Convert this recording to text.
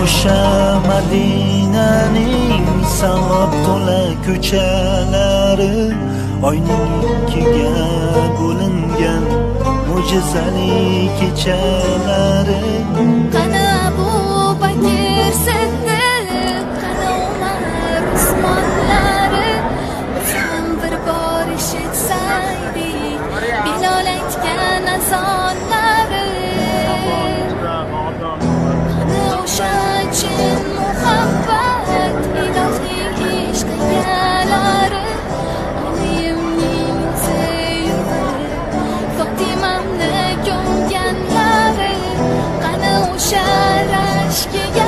o'sha Madinaning savob to'la ko'chalari, oyning ikkiga bo'lingan mo'jizali kechalari. Qani Abu Bakr Siddiq, qani Umar Usmonlari, ham bir bor eshitsaydik Bilol aytgan azonlari. Qani o'sha chin muhabbat, ilohiy ishq egalari, Aliyimning sevgilari, Fotimamni ko'mganlari. Qani o'sha rashkiga